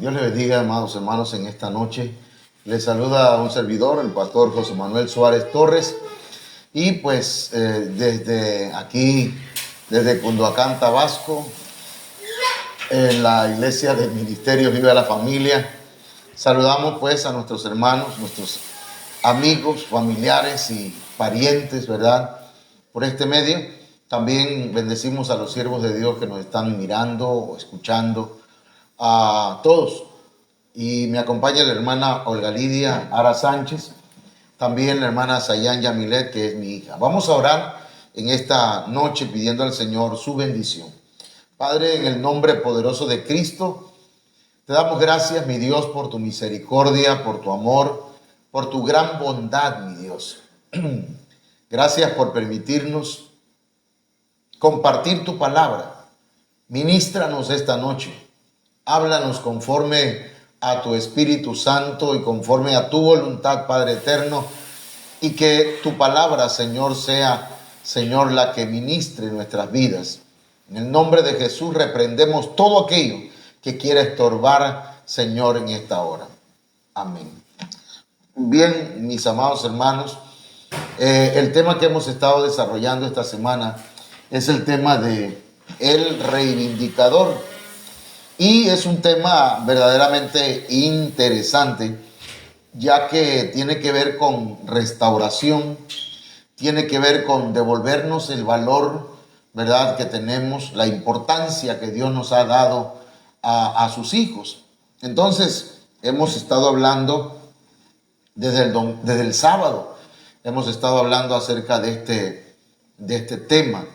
Dios les bendiga, amados hermanos, en esta noche. Les saluda un servidor, el pastor José Manuel Suárez Torres. Y pues desde aquí, desde Cunduacán, Tabasco, en la iglesia del Ministerio Viva la Familia, saludamos pues a nuestros hermanos, nuestros amigos, familiares y parientes, ¿verdad? Por este medio. También bendecimos a los siervos de Dios que nos están mirando o escuchando, a todos. Y me acompaña la hermana Olga Lidia Ara Sánchez, también la hermana Sayan Yamilet, que es mi hija. Vamos a orar en esta noche pidiendo al Señor su bendición. Padre, en el nombre poderoso de Cristo, te damos gracias, mi Dios, por tu misericordia, por tu amor, por tu gran bondad, mi Dios. Gracias por permitirnos compartir tu palabra. Ministranos esta noche. Háblanos conforme a tu Espíritu Santo y conforme a tu voluntad, Padre eterno, y que tu palabra, Señor, sea, Señor, la que ministre nuestras vidas. En el nombre de Jesús reprendemos todo aquello que quiera estorbar, Señor, en esta hora. Amén. Bien, mis amados hermanos, el tema que hemos estado desarrollando esta semana es el tema de el reivindicador. Y es un tema verdaderamente interesante, ya que tiene que ver con restauración, tiene que ver con devolvernos el valor, ¿verdad?, que tenemos, la importancia que Dios nos ha dado a sus hijos. Entonces, hemos estado hablando desde el sábado, hemos estado hablando acerca de este tema.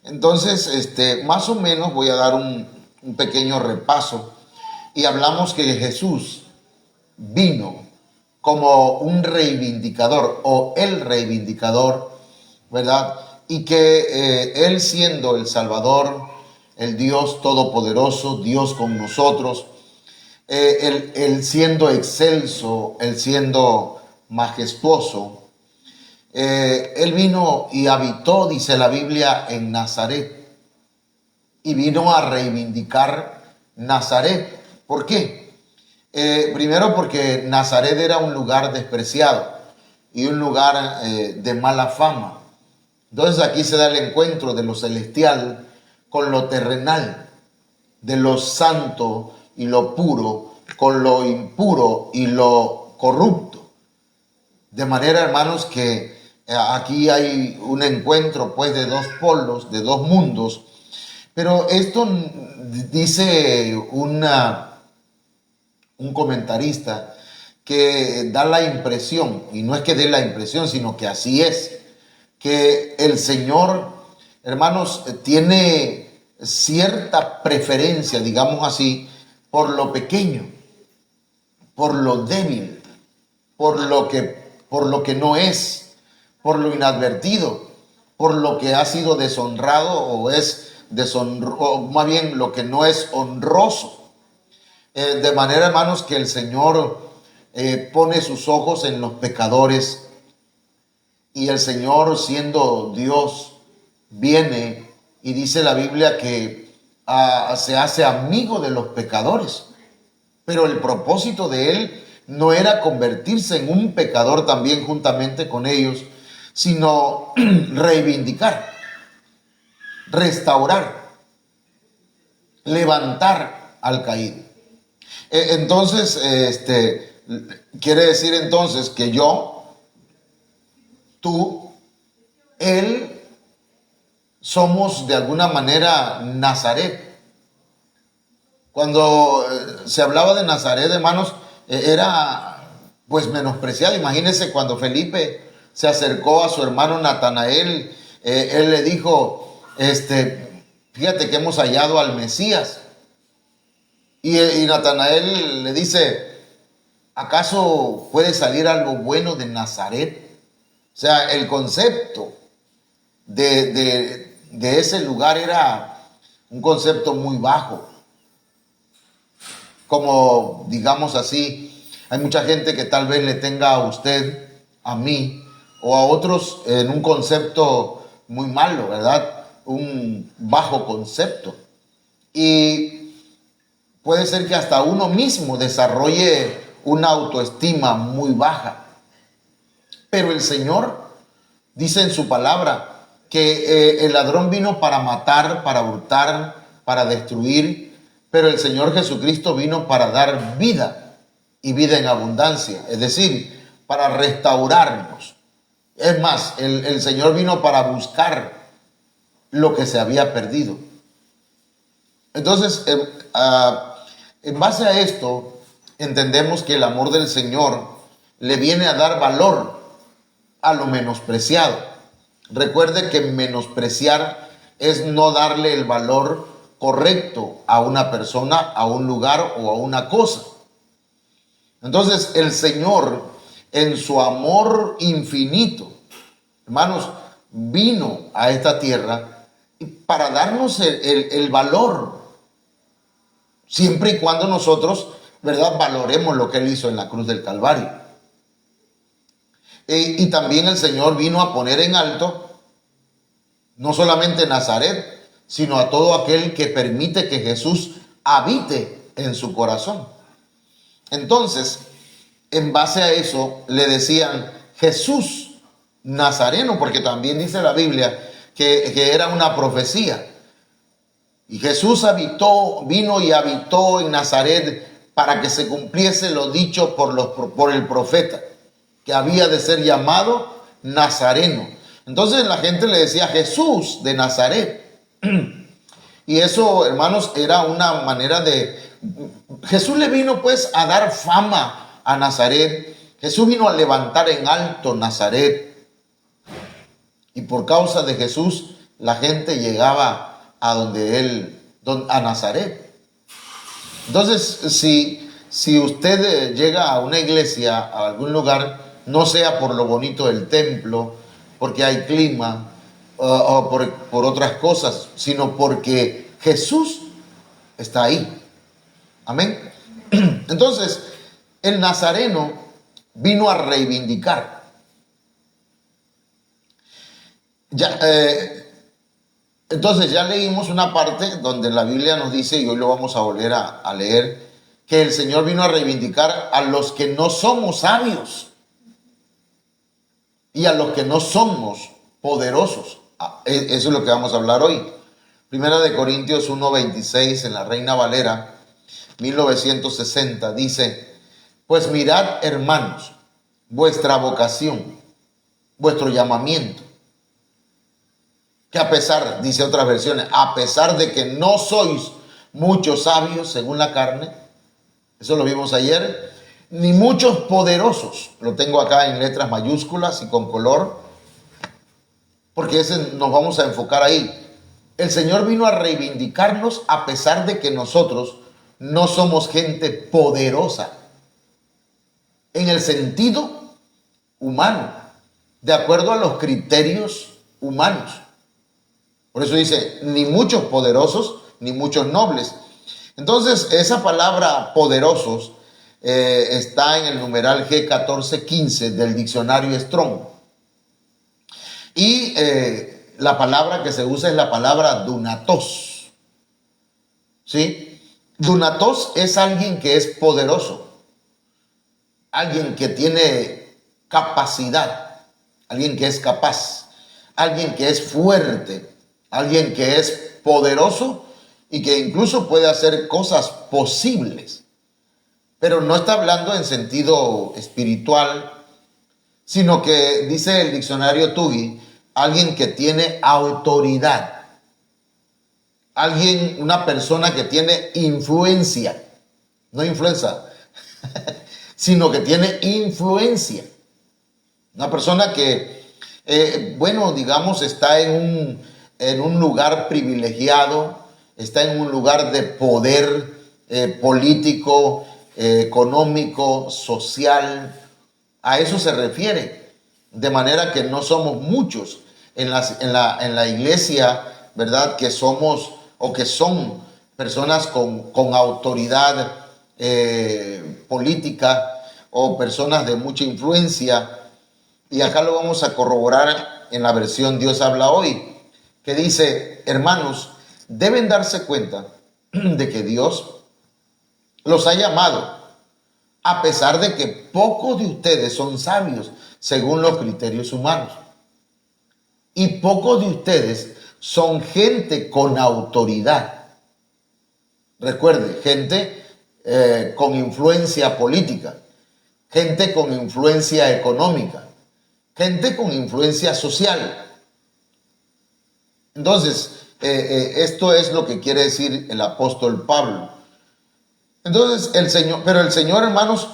Entonces, más o menos voy a dar un pequeño repaso, y hablamos que Jesús vino como un reivindicador o el reivindicador, ¿verdad? Y que Él, siendo el Salvador, el Dios todopoderoso, Dios con nosotros, Él siendo excelso, Él siendo majestuoso, Él vino y habitó, dice la Biblia, en Nazaret. Y vino a reivindicar Nazaret. ¿Por qué? Primero porque Nazaret era un lugar despreciado y un lugar de mala fama. Entonces aquí se da el encuentro de lo celestial con lo terrenal, de lo santo y lo puro con lo impuro y lo corrupto. De manera, hermanos, que aquí hay un encuentro pues de dos polos, de dos mundos. Pero esto dice un comentarista que da la impresión, y no es que dé la impresión, sino que así es, que el Señor, hermanos, tiene cierta preferencia, digamos así, por lo pequeño, por lo débil, por lo que no es, por lo inadvertido, por lo que ha sido deshonrado o es o más bien lo que no es honroso. De manera, hermanos, que el Señor pone sus ojos en los pecadores, y el Señor, siendo Dios, viene y dice la Biblia que se hace amigo de los pecadores. Pero el propósito de Él no era convertirse en un pecador también juntamente con ellos, sino reivindicar, restaurar, levantar al caído. Entonces, quiere decir entonces que yo, tú, él, somos de alguna manera Nazaret. Cuando se hablaba de Nazaret, hermanos, era pues menospreciado. Imagínense cuando Felipe se acercó a su hermano Natanael, él le dijo, fíjate que hemos hallado al Mesías. Y Natanael le dice, ¿acaso puede salir algo bueno de Nazaret? O sea, el concepto de ese lugar era un concepto muy bajo. Como, digamos así, hay mucha gente que tal vez le tenga a usted, a mí, o a otros en un concepto muy malo, ¿verdad? Un bajo concepto. Y puede ser que hasta uno mismo desarrolle una autoestima muy baja. Pero el Señor dice en su palabra que el ladrón vino para matar, para hurtar, para destruir, pero el Señor Jesucristo vino para dar vida y vida en abundancia, es decir, para restaurarnos. Es más, el Señor vino para buscar lo que se había perdido. Entonces, en base a esto, entendemos que el amor del Señor le viene a dar valor a lo menospreciado. Recuerde que menospreciar es no darle el valor correcto a una persona, a un lugar o a una cosa. Entonces, el Señor, en su amor infinito, hermanos, vino a esta tierra para darnos el valor, siempre y cuando nosotros, ¿verdad?, valoremos lo que Él hizo en la cruz del Calvario. Y también el Señor vino a poner en alto no solamente Nazaret, sino a todo aquel que permite que Jesús habite en su corazón. Entonces, en base a eso, le decían Jesús Nazareno, porque también dice la Biblia que era una profecía. Y Jesús vino y habitó en Nazaret para que se cumpliese lo dicho por el profeta, que había de ser llamado Nazareno. Entonces la gente le decía Jesús de Nazaret. Y eso, hermanos, era una manera de... Jesús le vino pues a dar fama a Nazaret. Jesús vino a levantar en alto Nazaret. Y por causa de Jesús, la gente llegaba a a Nazaret. Entonces, si usted llega a una iglesia, a algún lugar, no sea por lo bonito del templo, porque hay clima, o por otras cosas, sino porque Jesús está ahí. Amén. Entonces, el Nazareno vino a reivindicar. Entonces ya leímos una parte donde la Biblia nos dice, y hoy lo vamos a volver a leer, que el Señor vino a reivindicar a los que no somos sabios y a los que no somos poderosos. Eso es lo que vamos a hablar hoy. Primera de Corintios 1:26 en la Reina Valera 1960 dice: pues mirad, hermanos, vuestra vocación, vuestro llamamiento, que a pesar, dice otras versiones, a pesar de que no sois muchos sabios según la carne, eso lo vimos ayer, ni muchos poderosos, lo tengo acá en letras mayúsculas y con color, porque nos vamos a enfocar ahí. El Señor vino a reivindicarnos a pesar de que nosotros no somos gente poderosa, en el sentido humano, de acuerdo a los criterios humanos. Por eso dice, ni muchos poderosos, ni muchos nobles. Entonces, esa palabra poderosos está en el numeral G1415 del diccionario Strong. Y la palabra que se usa es la palabra dunatos. ¿Sí? Dunatos es alguien que es poderoso, alguien que tiene capacidad, alguien que es capaz, alguien que es fuerte, alguien que es poderoso y que incluso puede hacer cosas posibles. Pero no está hablando en sentido espiritual, sino que dice el diccionario Tuggy, alguien que tiene autoridad, una persona que tiene influencia, no influenza, sino que tiene influencia. Una persona que, digamos, está en un lugar privilegiado, está en un lugar de poder político, económico, social. A eso se refiere. De manera que no somos muchos en la iglesia, ¿verdad?, que somos o que son personas con autoridad política o personas de mucha influencia. Y acá lo vamos a corroborar en la versión Dios habla hoy, que dice: hermanos, deben darse cuenta de que Dios los ha llamado, a pesar de que pocos de ustedes son sabios según los criterios humanos. Y pocos de ustedes son gente con autoridad. Recuerde, gente con influencia política, gente con influencia económica, gente con influencia social. Entonces, esto es lo que quiere decir el apóstol Pablo. Entonces, pero el Señor, hermanos,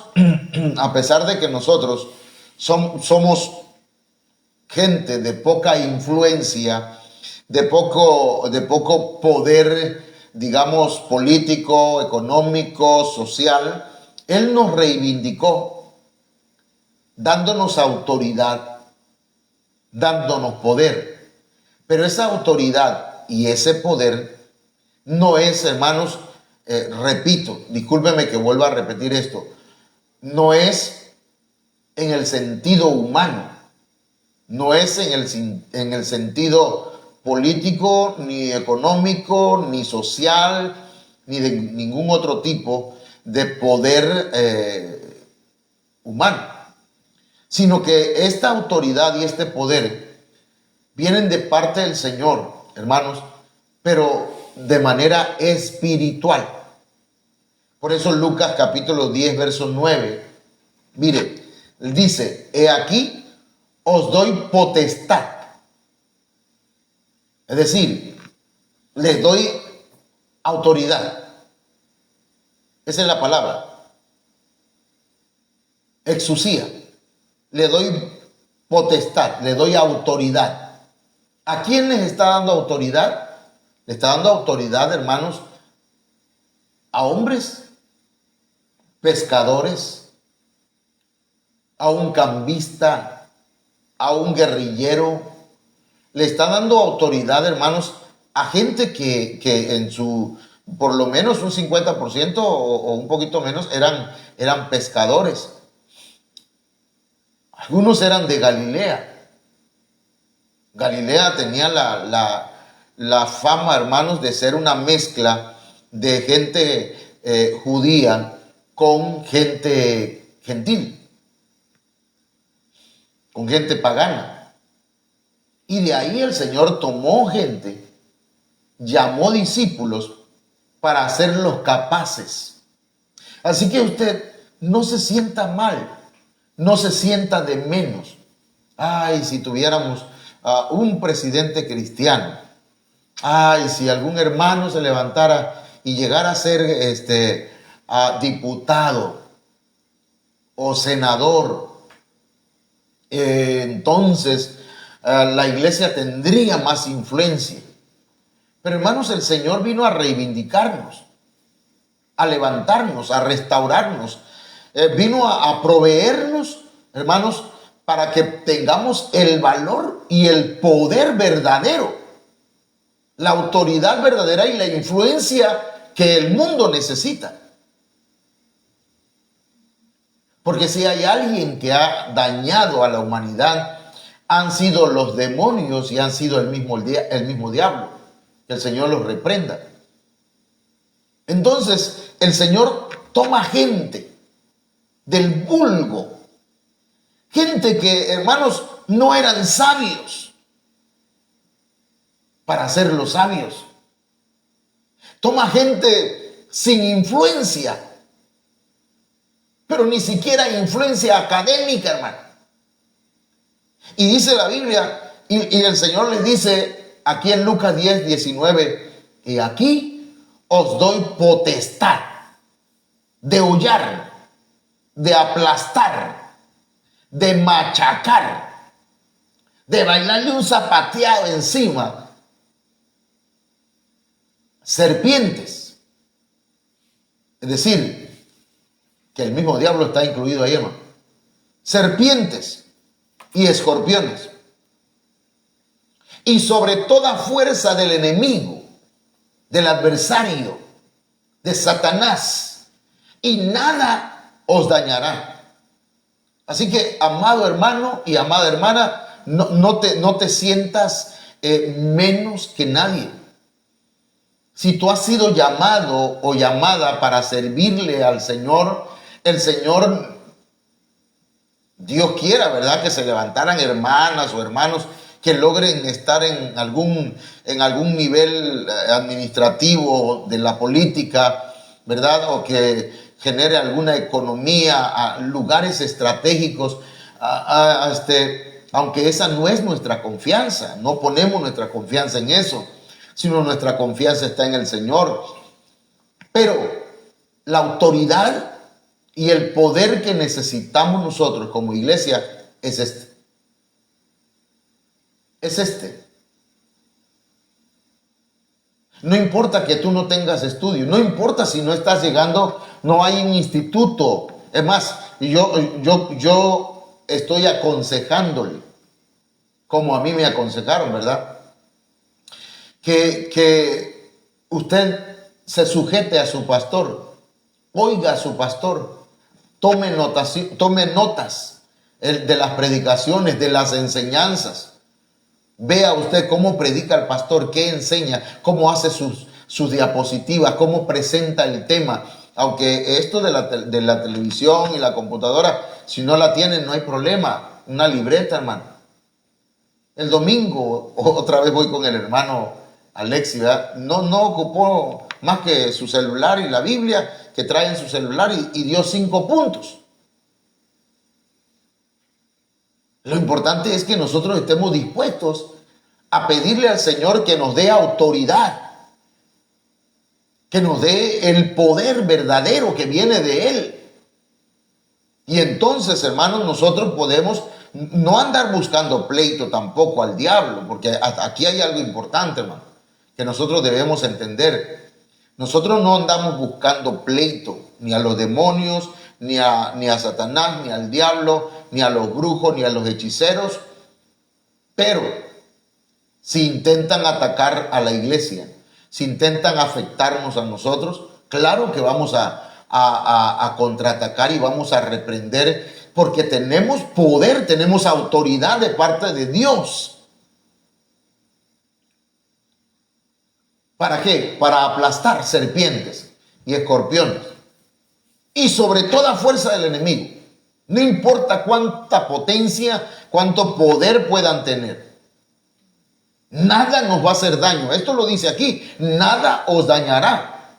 a pesar de que nosotros somos gente de poca influencia, de poco poder, digamos, político, económico, social, Él nos reivindicó, dándonos autoridad, dándonos poder. Pero esa autoridad y ese poder no es, hermanos, repito, discúlpeme que vuelva a repetir esto, no es en el sentido humano, no es en el sentido político, ni económico, ni social, ni de ningún otro tipo de poder humano, sino que esta autoridad y este poder vienen de parte del Señor, hermanos, pero de manera espiritual. Por eso Lucas capítulo 10, verso 9, mire, dice, he aquí, os doy potestad. Es decir, les doy autoridad. Esa es la palabra. Exusía. Le doy potestad, le doy autoridad. ¿A quién les está dando autoridad? Le está dando autoridad, hermanos, a hombres, pescadores, a un cambista, a un guerrillero. Le está dando autoridad, hermanos, a gente que en su, por lo menos un 50% o un poquito menos, eran pescadores. Algunos eran de Galilea. Galilea tenía la fama, hermanos, de ser una mezcla de gente judía con gente gentil, con gente pagana. Y de ahí el Señor tomó gente, llamó discípulos para hacerlos capaces. Así que usted no se sienta mal, no se sienta de menos. Ay, si tuviéramos un presidente cristiano. Ay, si algún hermano se levantara y llegara a ser diputado o senador, entonces la iglesia tendría más influencia. Pero hermanos, el Señor vino a reivindicarnos, a levantarnos, a restaurarnos. Vino a proveernos, hermanos, para que tengamos el valor y el poder verdadero, la autoridad verdadera y la influencia que el mundo necesita. Porque si hay alguien que ha dañado a la humanidad, han sido los demonios y han sido el mismo diablo. Que el Señor los reprenda. Entonces, el Señor toma gente del vulgo, gente que, hermanos, no eran sabios, para hacerlos sabios. Toma gente sin influencia, pero ni siquiera influencia académica, hermano. Y dice la Biblia, y el Señor les dice aquí en Lucas 10, 19, y aquí os doy potestad de hollar, de aplastar, de machacar, de bailarle un zapateado encima, serpientes. Es decir, que el mismo diablo está incluido ahí, hermano. Serpientes y escorpiones. Y sobre toda fuerza del enemigo, del adversario, de Satanás, y nada os dañará. Así que, amado hermano y amada hermana, no te sientas menos que nadie. Si tú has sido llamado o llamada para servirle al Señor, el Señor, Dios quiera, ¿verdad?, que se levantaran hermanas o hermanos que logren estar en algún nivel administrativo de la política, ¿verdad?, o que genere alguna economía, a lugares estratégicos, aunque esa no es nuestra confianza, no ponemos nuestra confianza en eso, sino nuestra confianza está en el Señor. Pero la autoridad y el poder que necesitamos nosotros como iglesia es este. Es este. No importa que tú no tengas estudio, no importa si no estás llegando, no hay un instituto. Es más, yo estoy aconsejándole, como a mí me aconsejaron, ¿verdad?, que usted se sujete a su pastor, oiga a su pastor, tome notas de las predicaciones, de las enseñanzas. Vea usted cómo predica el pastor, qué enseña, cómo hace sus diapositivas, cómo presenta el tema. Aunque esto de la televisión y la computadora, si no la tienen, no hay problema. Una libreta, hermano. El domingo, otra vez voy con el hermano Alexi, ¿verdad? No ocupó más que su celular y la Biblia que trae en su celular y dio 5 puntos. Lo importante es que nosotros estemos dispuestos a pedirle al Señor que nos dé autoridad, que nos dé el poder verdadero que viene de Él. Y entonces, hermanos, nosotros podemos no andar buscando pleito tampoco al diablo, porque aquí hay algo importante, hermano, que nosotros debemos entender. Nosotros no andamos buscando pleito ni a los demonios, ni a Satanás, ni al diablo, ni a los brujos, ni a los hechiceros. Pero si intentan atacar a la iglesia, si intentan afectarnos a nosotros, claro que vamos a contraatacar y vamos a reprender, porque tenemos poder, tenemos autoridad de parte de Dios. ¿Para qué? Para aplastar serpientes y escorpiones y sobre toda fuerza del enemigo. No importa cuánta potencia, cuánto poder puedan tener. Nada nos va a hacer daño. Esto lo dice aquí. Nada os dañará.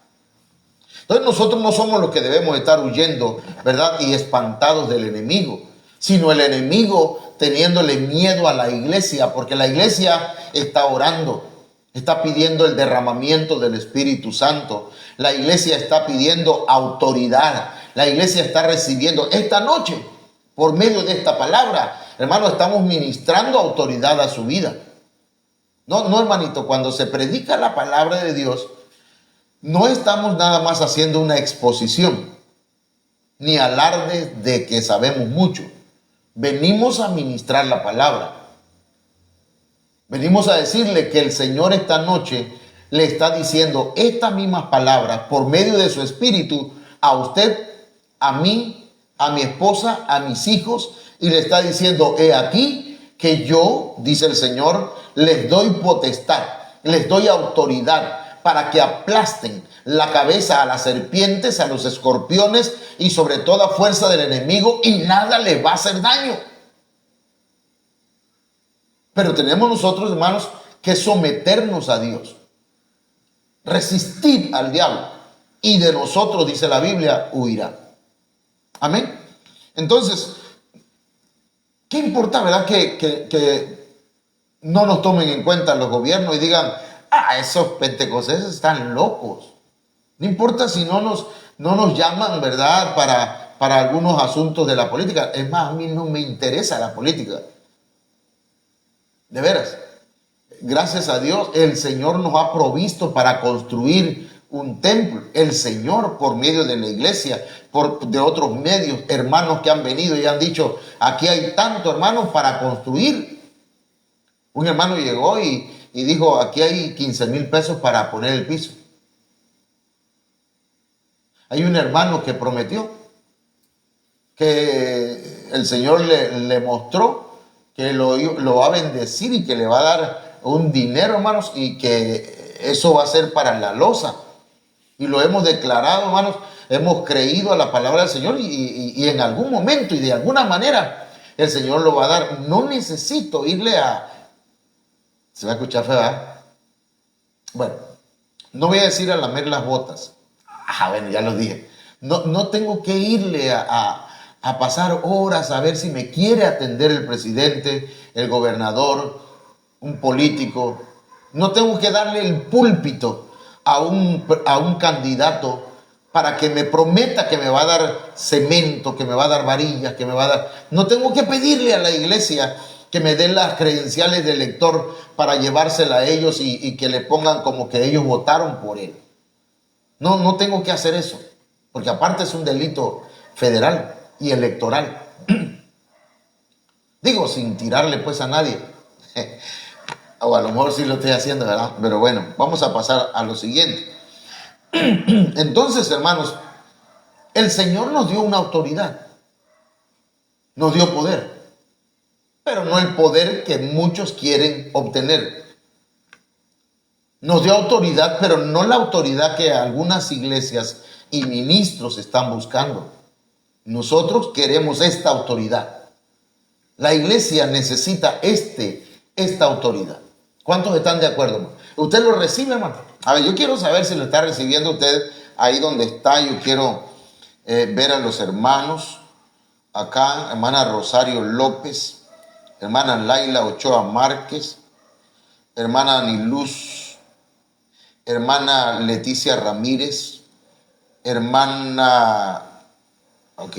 Entonces nosotros no somos los que debemos estar huyendo, ¿verdad?, y espantados del enemigo, sino el enemigo teniéndole miedo a la iglesia, porque la iglesia está orando, está pidiendo el derramamiento del Espíritu Santo. La iglesia está pidiendo autoridad. La iglesia está recibiendo esta noche, por medio de esta palabra, hermano, estamos ministrando autoridad a su vida. No, hermanito, cuando se predica la palabra de Dios, no estamos nada más haciendo una exposición, ni alarde de que sabemos mucho. Venimos a ministrar la palabra. Venimos a decirle que el Señor esta noche le está diciendo estas mismas palabras por medio de su Espíritu a usted, a mí, a mi esposa, a mis hijos, y le está diciendo: he aquí que yo, dice el Señor, les doy potestad, les doy autoridad para que aplasten la cabeza a las serpientes, a los escorpiones y sobre toda fuerza del enemigo, y nada les va a hacer daño. Pero tenemos nosotros, hermanos, que someternos a Dios, resistir al diablo, y de nosotros, dice la Biblia, huirá. Amén. Entonces, ¿qué importa, verdad, que no nos tomen en cuenta los gobiernos y digan: esos pentecosteses están locos? No importa si no nos llaman, ¿verdad?, para algunos asuntos de la política. Es más, a mí no me interesa la política. De veras, gracias a Dios, el Señor nos ha provisto para construir un templo. El Señor, por medio de la iglesia, de otros medios, hermanos que han venido y han dicho: aquí hay tanto, hermanos, para construir. Un hermano llegó y dijo: aquí hay 15,000 pesos para poner el piso. Hay un hermano que prometió que el Señor le mostró que lo va a bendecir y que le va a dar un dinero, hermanos, y que eso va a ser para la loza. Y lo hemos declarado, hermanos, hemos creído a la palabra del Señor y en algún momento y de alguna manera el Señor lo va a dar. No necesito irle a... Se va a escuchar feo, ¿verdad? Bueno, no voy a decir a lamer las botas. Bueno, ya lo dije. No tengo que irle a pasar horas a ver si me quiere atender el presidente, el gobernador, un político. No tengo que darle el púlpito a un candidato para que me prometa que me va a dar cemento, que me va a dar varillas, que me va a dar... No tengo que pedirle a la iglesia que me den las credenciales de elector para llevársela a ellos y que le pongan como que ellos votaron por él. No tengo que hacer eso, porque aparte es un delito federal y electoral. Digo, sin tirarle pues a nadie. O a lo mejor sí lo estoy haciendo, ¿verdad? Pero bueno, vamos a pasar a lo siguiente. Entonces, hermanos, el Señor nos dio una autoridad, nos dio poder, pero no el poder que muchos quieren obtener. Nos dio autoridad, pero no la autoridad que algunas iglesias y ministros están buscando. Nosotros queremos esta autoridad. La iglesia necesita esta autoridad. ¿Cuántos están de acuerdo, hermano? ¿Usted lo recibe, hermano? A ver, yo quiero saber si lo está recibiendo usted ahí donde está. Yo quiero ver a los hermanos. Acá, hermana Rosario López, hermana Laila Ochoa Márquez, hermana Aniluz, hermana Leticia Ramírez, hermana... Ok,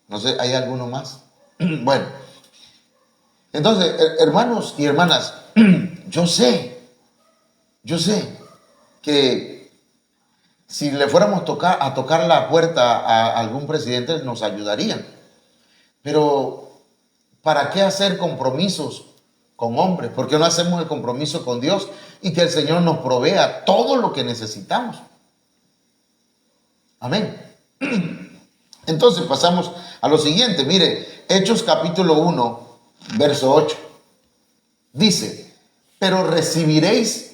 no sé, ¿hay alguno más? Bueno, entonces, hermanos y hermanas, yo sé que si le fuéramos a tocar la puerta a algún presidente nos ayudarían. Pero, ¿para qué hacer compromisos con hombres? ¿Por qué no hacemos el compromiso con Dios y que el Señor nos provea todo lo que necesitamos? Amén. Entonces pasamos a lo siguiente. Mire, Hechos capítulo 1, verso 8. Dice, pero recibiréis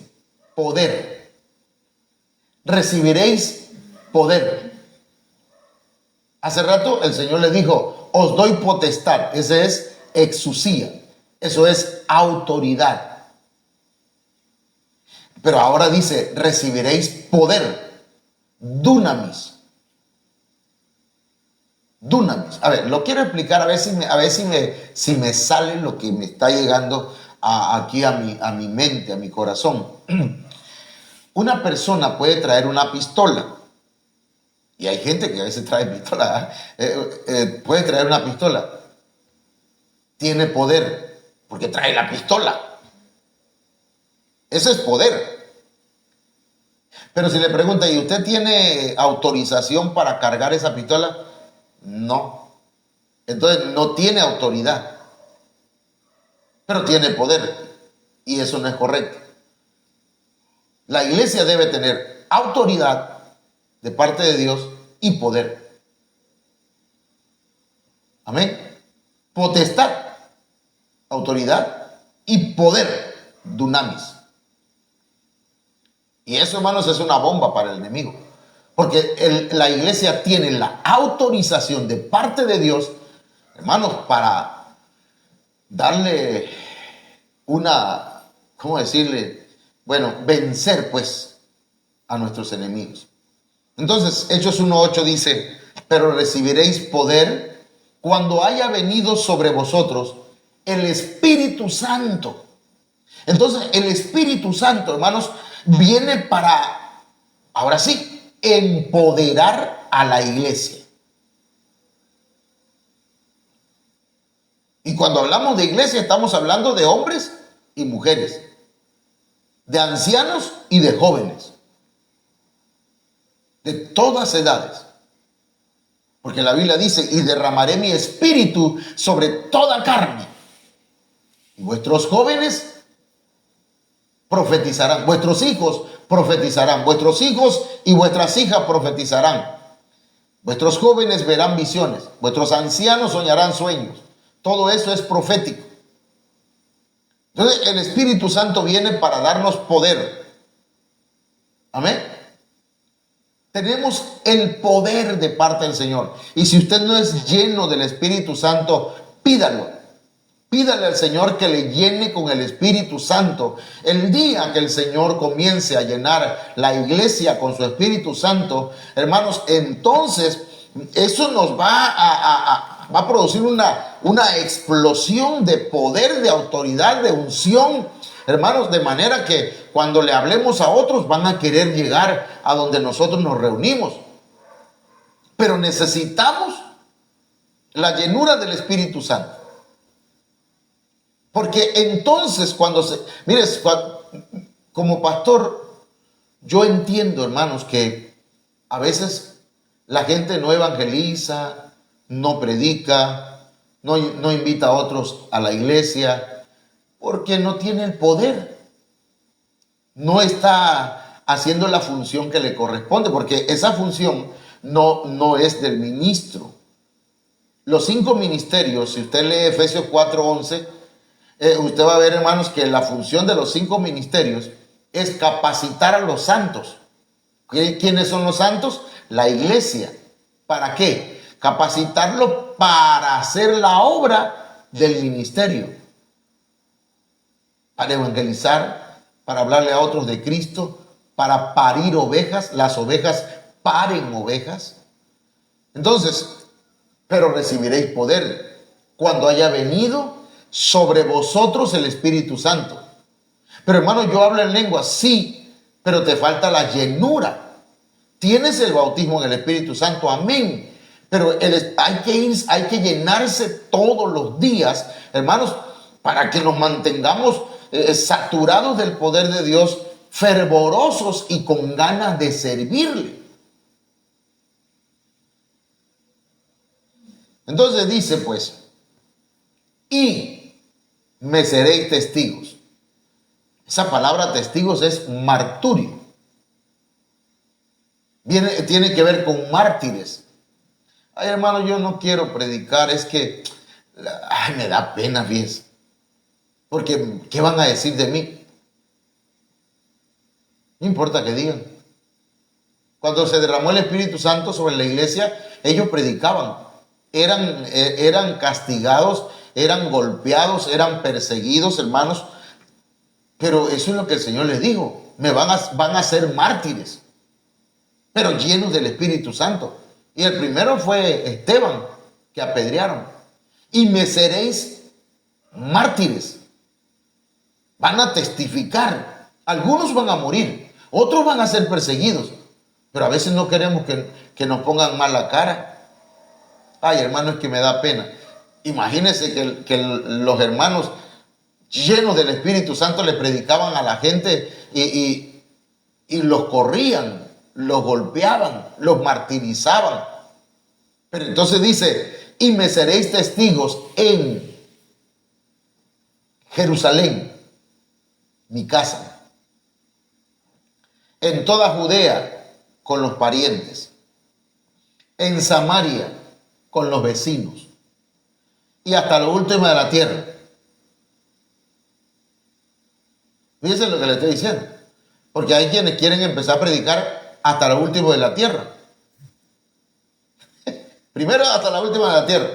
poder. Recibiréis poder. Hace rato el Señor le dijo, os doy potestad. Ese es exusía. Eso es autoridad. Pero ahora dice, recibiréis poder. Dunamis. Dunamis. A ver, lo quiero explicar a ver si me sale lo que me está llegando aquí a mi mente, a mi corazón. Una persona puede traer una pistola. Y hay gente que a veces trae pistola. Puede traer una pistola. Tiene poder porque trae la pistola. Ese es poder. Pero si le pregunta, ¿y usted tiene autorización para cargar esa pistola? No. Entonces no tiene autoridad, pero tiene poder. Y eso no es correcto. La iglesia debe tener autoridad de parte de Dios y poder. Amén. Potestad, autoridad y poder. Dunamis. Y eso, hermanos, es una bomba para el enemigo. Porque la iglesia tiene la autorización de parte de Dios, hermanos, para darle una, ¿cómo decirle? Bueno, vencer pues a nuestros enemigos. Entonces, Hechos 1:8 dice, pero recibiréis poder cuando haya venido sobre vosotros el Espíritu Santo. Entonces, el Espíritu Santo, hermanos, viene para, ahora sí, empoderar a la iglesia. Y cuando hablamos de iglesia estamos hablando de hombres y mujeres, de ancianos y de jóvenes, de todas edades. Porque la Biblia dice, y derramaré mi espíritu sobre toda carne. Y vuestros jóvenes profetizarán, vuestros hijos profetizarán, vuestros hijos y vuestras hijas profetizarán, vuestros jóvenes verán visiones, vuestros ancianos soñarán sueños. Todo eso es profético. Entonces el Espíritu Santo viene para darnos poder. Amén. Tenemos el poder de parte del Señor. Y si usted no es lleno del Espíritu Santo, pídalo. Pídale al Señor que le llene con el Espíritu Santo. El día que el Señor comience a llenar la iglesia con su Espíritu Santo, hermanos, entonces eso nos va a producir una explosión de poder, de autoridad, de unción, hermanos, de manera que cuando le hablemos a otros van a querer llegar a donde nosotros nos reunimos. Pero necesitamos la llenura del Espíritu Santo. Porque entonces mires, como pastor, yo entiendo, hermanos, que a veces la gente no evangeliza, no predica, no invita a otros a la iglesia, porque no tiene el poder. No está haciendo la función que le corresponde, porque esa función no es del ministro. Los 5 ministerios, si usted lee Efesios 4:11, usted va a ver, hermanos, que la función de los 5 ministerios es capacitar a los santos. ¿Quiénes son los santos? La iglesia. ¿Para qué? Capacitarlo para hacer la obra del ministerio. Para evangelizar, para hablarle a otros de Cristo, para parir ovejas. Las ovejas paren ovejas. Entonces, pero recibiréis poder cuando haya venido sobre vosotros el Espíritu Santo. Pero hermano, yo hablo en lengua, sí, pero te falta la llenura. Tienes el bautismo en el Espíritu Santo, amén. Pero hay que llenarse todos los días, hermanos, para que nos mantengamos saturados del poder de Dios, fervorosos y con ganas de servirle. Entonces dice pues, y me seréis testigos. Esa palabra testigos es marturio. Tiene que ver con mártires. Ay, hermano, yo no quiero predicar, es que me da pena, fíjense. Porque, ¿qué van a decir de mí? No importa que digan. Cuando se derramó el Espíritu Santo sobre la iglesia, ellos predicaban. Eran castigados, eran golpeados, eran perseguidos, hermanos. Pero eso es lo que el Señor les dijo. Van a ser mártires, pero llenos del Espíritu Santo. Y el primero fue Esteban, que apedrearon. Y me seréis mártires. Van a testificar. Algunos van a morir, otros van a ser perseguidos. Pero a veces no queremos que nos pongan mal la cara. Ay, hermano, es que me da pena. Imagínense que los hermanos llenos del Espíritu Santo le predicaban a la gente y los corrían, los golpeaban, los martirizaban. Pero entonces dice, y me seréis testigos en Jerusalén, mi casa, en toda Judea con los parientes, en Samaria con los vecinos y hasta lo último de la tierra. Fíjense lo que le estoy diciendo, porque hay quienes quieren empezar a predicar hasta lo último de la tierra. Primero hasta la última de la tierra.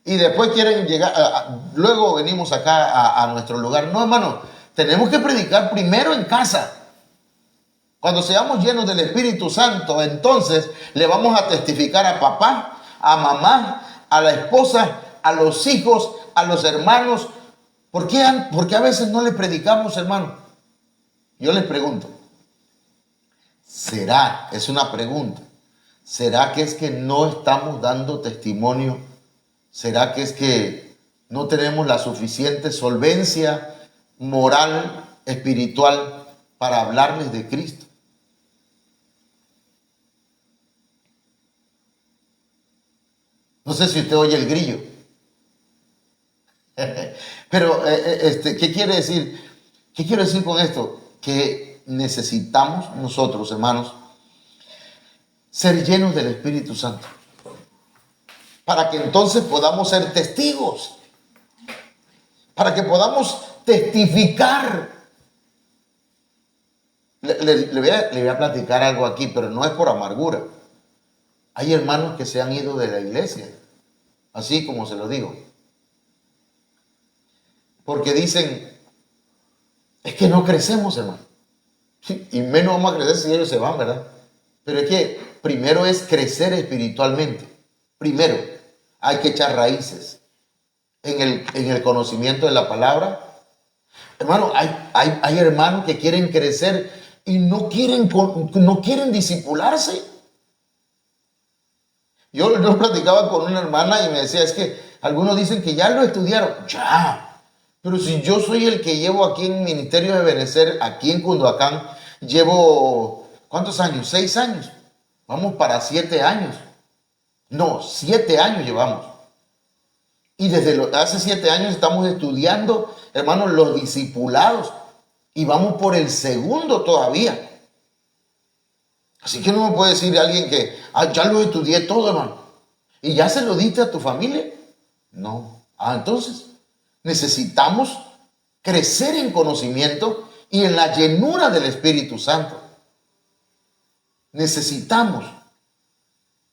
Y después quieren llegar, luego venimos acá a nuestro lugar. No, hermano, tenemos que predicar primero en casa. Cuando seamos llenos del Espíritu Santo, entonces le vamos a testificar a papá, a mamá, a la esposa, a los hijos, a los hermanos. ¿Por qué a veces no le predicamos, hermano? Yo les pregunto. ¿Será? Es una pregunta. ¿Será que es que no estamos dando testimonio? ¿Será que es que no tenemos la suficiente solvencia moral, espiritual para hablarles de Cristo? No sé si usted oye el grillo. Pero, ¿qué quiere decir? ¿Qué quiero decir con esto? Que necesitamos nosotros, hermanos, ser llenos del Espíritu Santo. Para que entonces podamos ser testigos. Para que podamos testificar. Le voy a platicar algo aquí, pero no es por amargura. Hay hermanos que se han ido de la iglesia, así como se lo digo. Porque dicen, es que no crecemos, hermano. Y menos vamos a crecer si ellos se van, ¿verdad? Pero es que primero es crecer espiritualmente. Primero, hay que echar raíces en el conocimiento de la palabra. Hermano, hay hermanos que quieren crecer y no quieren discipularse. Yo platicaba con una hermana y me decía, es que algunos dicen que ya lo estudiaron. Ya, pero si yo soy el que llevo aquí en Ministerio de Benecer, aquí en Cunduacán, llevo, ¿cuántos años? 6 años. Vamos para 7 años. No, 7 años llevamos. Y desde hace 7 años estamos estudiando, hermanos, los discipulados. Y vamos por el segundo todavía. Así que no me puede decir alguien que, ya lo estudié todo, hermano. ¿Y ya se lo diste a tu familia? No. Entonces, necesitamos crecer en conocimiento y en la llenura del Espíritu Santo. Necesitamos.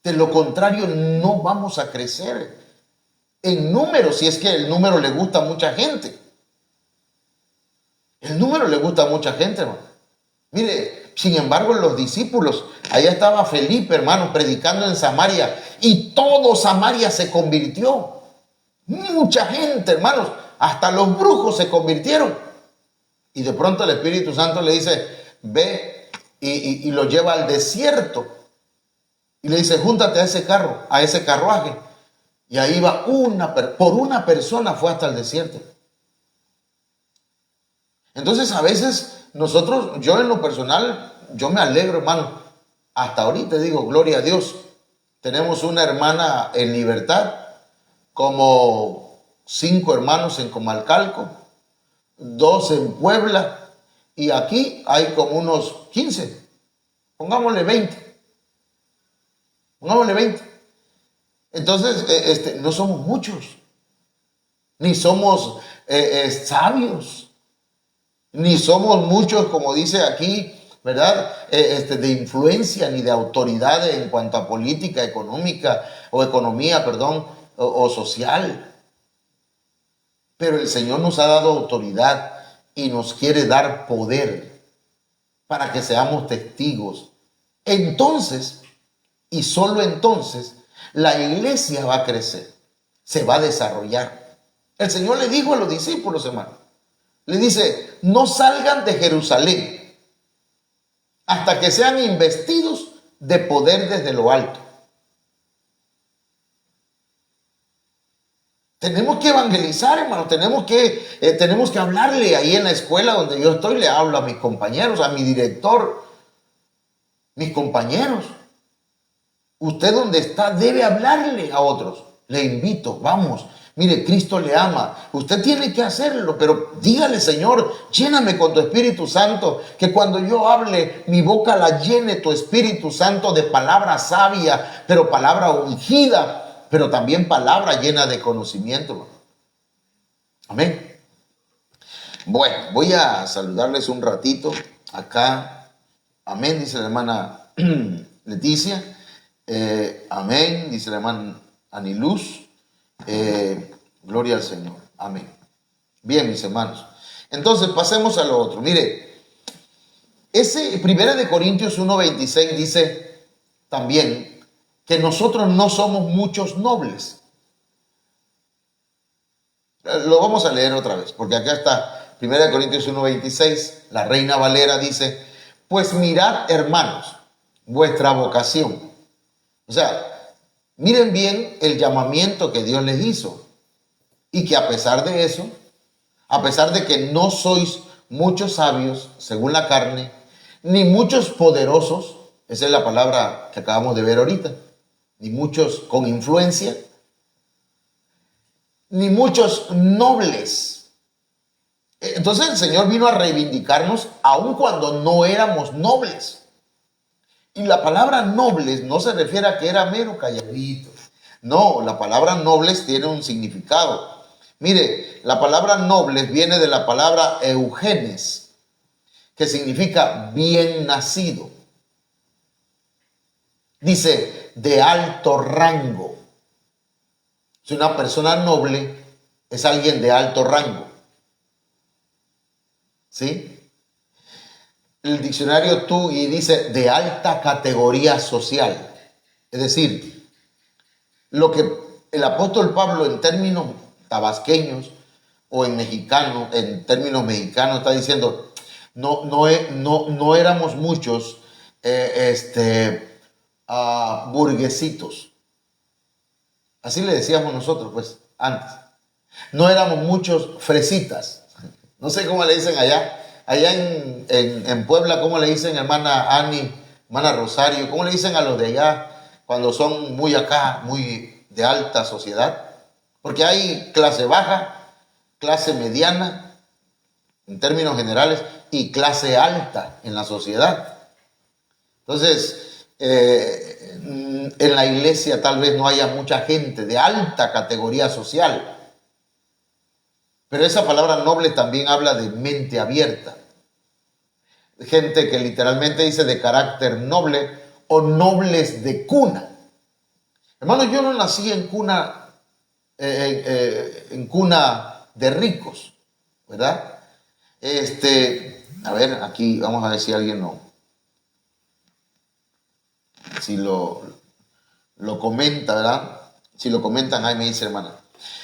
De lo contrario, no vamos a crecer en número, si es que el número le gusta a mucha gente. El número le gusta a mucha gente, hermano. Mire, sin embargo, los discípulos, allá estaba Felipe, hermano, predicando en Samaria, y todo Samaria se convirtió. Mucha gente, hermanos, hasta los brujos se convirtieron. Y de pronto el Espíritu Santo le dice, ve y lo lleva al desierto. Y le dice, júntate a ese carro, a ese carruaje. Y ahí va por una persona fue hasta el desierto. Entonces a veces nosotros, yo en lo personal, yo me alegro, hermano. Hasta ahorita digo, gloria a Dios. Tenemos una hermana en Libertad, como 5 hermanos en Comalcalco, 2 en Puebla, y aquí hay como unos 15. Pongámosle 20. Pongámosle 20. Entonces, no somos muchos, ni somos sabios, ni somos muchos, como dice aquí, ¿verdad? De influencia ni de autoridad en cuanto a política económica o economía, perdón, o social. Pero el Señor nos ha dado autoridad y nos quiere dar poder para que seamos testigos. Entonces, y solo entonces, la iglesia va a crecer, se va a desarrollar. El Señor le dijo a los discípulos, hermano, le dice, no salgan de Jerusalén hasta que sean investidos de poder desde lo alto. Tenemos que evangelizar, hermano, tenemos que hablarle ahí en la escuela donde yo estoy, le hablo a mis compañeros, a mi director, mis compañeros. Usted donde está debe hablarle a otros. Le invito, vamos. Mire, Cristo le ama. Usted tiene que hacerlo, pero dígale, Señor, lléname con tu Espíritu Santo, que cuando yo hable, mi boca la llene tu Espíritu Santo de palabra sabia, pero palabra ungida, pero también palabra llena de conocimiento. Amén. Bueno, voy a saludarles un ratito acá. Amén, dice la hermana Leticia. Amén, dice la hermana Aniluz. Gloria al Señor. Amén. Bien, mis hermanos. Entonces, pasemos a lo otro. Mire, ese 1 Corintios 1:26 dice también que nosotros no somos muchos nobles. Lo vamos a leer otra vez, porque acá está 1 Corintios 1:26. La Reina Valera dice, pues mirad, hermanos, vuestra vocación. O sea, miren bien el llamamiento que Dios les hizo. Y que a pesar de eso, a pesar de que no sois muchos sabios, según la carne, ni muchos poderosos, esa es la palabra que acabamos de ver ahorita, ni muchos con influencia, ni muchos nobles. Entonces el Señor vino a reivindicarnos aun cuando no éramos nobles. Y la palabra nobles no se refiere a que era mero calladito. No, la palabra nobles tiene un significado. Mire, la palabra nobles viene de la palabra eugenes, que significa bien nacido. Dice, de alto rango. Si una persona noble es alguien de alto rango. ¿Sí? El diccionario TUI dice de alta categoría social. Es decir, lo que el apóstol Pablo en términos tabasqueños o en mexicano, en términos mexicanos, está diciendo, no éramos muchos burguesitos. Así le decíamos nosotros, pues, antes. No éramos muchos fresitas. No sé cómo le dicen allá. Allá en Puebla, ¿cómo le dicen, hermana Ani, hermana Rosario? ¿Cómo le dicen a los de allá cuando son muy acá, muy de alta sociedad? Porque hay clase baja, clase mediana, en términos generales, y clase alta en la sociedad. Entonces, en la iglesia tal vez no haya mucha gente de alta categoría social. Pero esa palabra noble también habla de mente abierta. Gente que literalmente dice de carácter noble o nobles de cuna. Hermano, yo no nací en cuna de ricos, ¿verdad? A ver, aquí vamos a ver si alguien si lo comenta, ¿verdad? Si lo comentan, ahí me dice, hermana.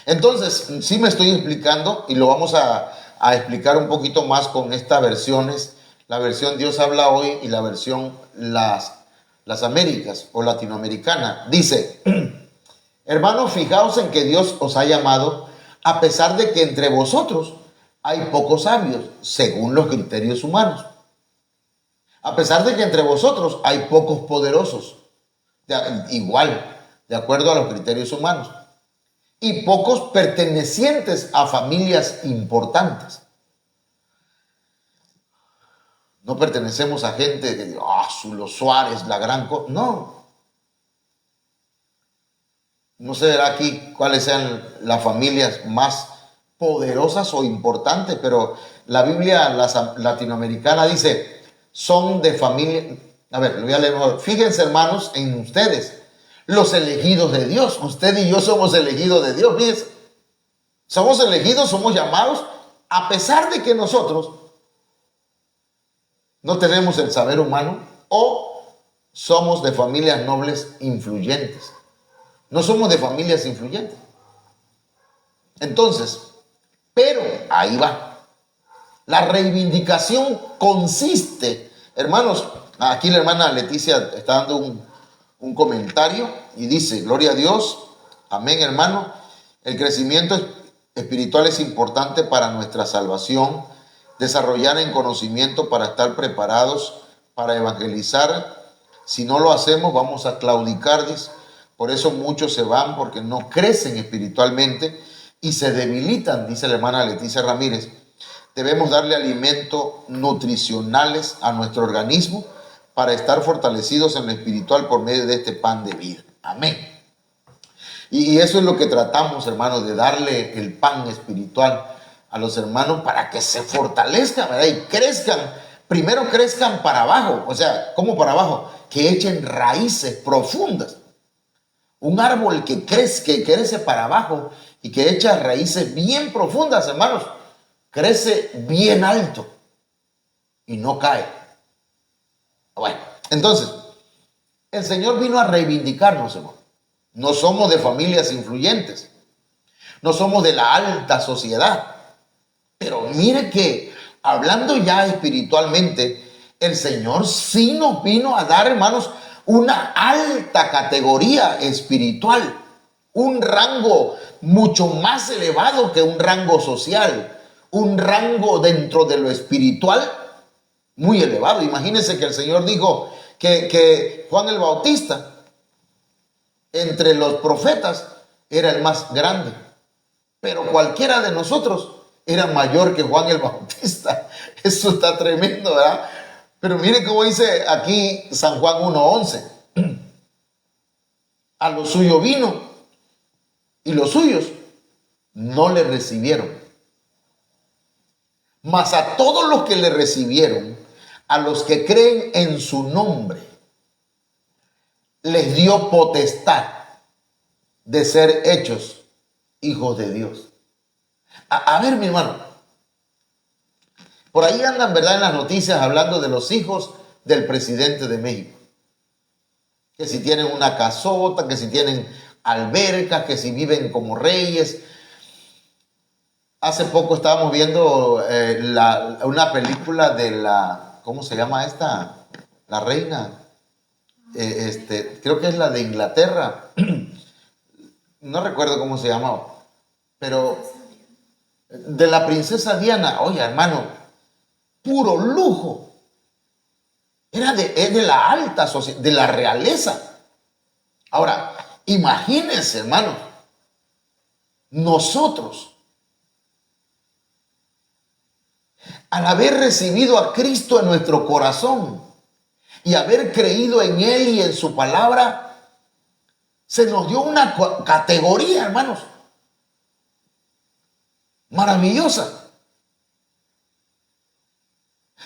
Entonces, sí me estoy explicando y lo vamos a explicar un poquito más con estas versiones. La versión Dios habla hoy y la versión las Américas o latinoamericana. Dice, hermanos, fijaos en que Dios os ha llamado a pesar de que entre vosotros hay pocos sabios, según los criterios humanos. A pesar de que entre vosotros hay pocos poderosos, igual, de acuerdo a los criterios humanos. Y pocos pertenecientes a familias importantes. No pertenecemos a gente que dice, los Suárez, la gran cosa. No. No sé aquí cuáles sean las familias más poderosas o importantes, pero la Biblia latinoamericana dice, son de familia. A ver, lo voy a leer. Fíjense, hermanos, en ustedes, los elegidos de Dios. Usted y yo somos elegidos de Dios. Fíjense. Somos elegidos, somos llamados, a pesar de que nosotros no tenemos el saber humano o somos de familias nobles influyentes. No somos de familias influyentes. Entonces, pero ahí va. La reivindicación consiste, hermanos, aquí la hermana Leticia está dando un comentario y dice, gloria a Dios, amén, hermano. El crecimiento espiritual es importante para nuestra salvación, desarrollar en conocimiento para estar preparados para evangelizar. Si no lo hacemos, vamos a claudicar, dice. Por eso muchos se van porque no crecen espiritualmente y se debilitan, dice la hermana Leticia Ramírez. Debemos darle alimentos nutricionales a nuestro organismo para estar fortalecidos en lo espiritual por medio de este pan de vida. Amén. Y eso es lo que tratamos, hermanos, de darle el pan espiritual a los hermanos para que se fortalezcan, ¿verdad? Y crezcan. Primero crezcan para abajo. O sea, ¿cómo para abajo? Que echen raíces profundas. Un árbol que crece para abajo y que echa raíces bien profundas, hermanos, crece bien alto y no cae. Bueno, entonces, el Señor vino a reivindicarnos, hermano. No somos de familias influyentes, no somos de la alta sociedad, pero mire que hablando ya espiritualmente, el Señor sí nos vino a dar, hermanos, una alta categoría espiritual, un rango mucho más elevado que un rango social, un rango dentro de lo espiritual muy elevado. Imagínense que el Señor dijo que Juan el Bautista, entre los profetas, era el más grande, pero cualquiera de nosotros era mayor que Juan el Bautista. Eso está tremendo, ¿verdad? Pero mire cómo dice aquí San Juan 1:11. A lo suyo vino y los suyos no le recibieron. Mas a todos los que le recibieron, a los que creen en su nombre, les dio potestad de ser hechos hijos de Dios. A ver, mi hermano, por ahí andan, ¿verdad?, en las noticias hablando de los hijos del presidente de México. Que si tienen una casota, que si tienen albercas, que si viven como reyes. Hace poco estábamos viendo una película de la, ¿cómo se llama esta? La reina. Creo que es la de Inglaterra. No recuerdo cómo se llamaba. Pero de la princesa Diana. Oye, hermano, puro lujo. Es de la alta sociedad, de la realeza. Ahora, imagínense, hermano, nosotros, al haber recibido a Cristo en nuestro corazón y haber creído en Él y en su palabra, se nos dio una categoría, hermanos, maravillosa.